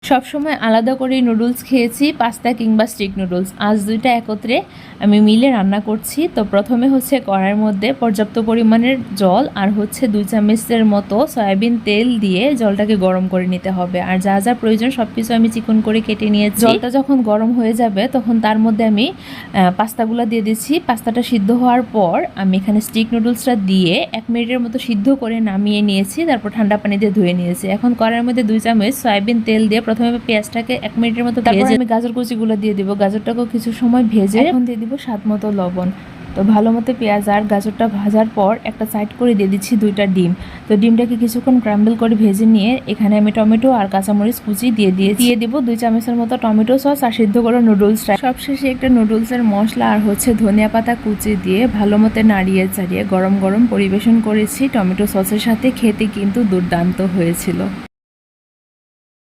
সবসময় আলাদা করে নুডলস খেয়েছি, পাস্তা কিংবা স্টিক নুডলস। আজ দুইটা একত্রে আমি মিলে রান্না করছি। তো প্রথমে হচ্ছে কড়াইয়ের মধ্যে পর্যাপ্ত পরিমাণের জল আর 2 চামচের মতো সয়াবিন তেল দিয়ে জলটাকে গরম করে নিতে হবে। আর যা যা প্রয়োজন সব কিছু আমি চিকন করে কেটে নিয়েছি। জলটা যখন গরম হয়ে যাবে তখন তার মধ্যে আমি পাস্তাগুলো দিয়ে দিচ্ছি। পাস্তাটা সিদ্ধ হওয়ার পর আমি এখানে স্টিক নুডলসটা দিয়ে 1 মিনিটের মতো সিদ্ধ করে নামিয়ে নিয়েছি, তারপর ঠান্ডা পানি দিয়ে ধুয়ে নিয়েছি। এখন কড়াইয়ের মধ্যে 2 চামচ সয়াবিন তেল দিয়ে প্রথমে পেঁয়াজটাকে 1 মিনিটের মতো ভেজে আমি গাজর কুচিগুলো দিয়ে দিব। গাজরটাকেও কিছু সময় ভেজে এখন দিয়ে দিব স্বাদ মতো লবণ। তো ভালো মতো পেঁয়াজ আর গাজরটা ভাজার পর একটা সাইড করে দিয়ে দিচ্ছি 2টা ডিম। তো ডিমটাকে কিছুক্ষণ ক্রাম্বল করে ভেজে নিয়ে এখানে আমি টমেটো আর কাঁচামরিচ কুচি দিয়ে দিব 2 চামচের মতো টমেটো সস আর সিদ্ধ করা নুডলসটা। সবশেষে একটা নুডলসের মশলা আর ধনিয়া পাতা কুচি দিয়ে ভালো মতো নাড়িয়ে চাড়িয়ে গরম গরম পরিবেশন করেছি টমেটো সসের সাথে। খেতে কিন্তু দুর্দান্ত হয়েছিল।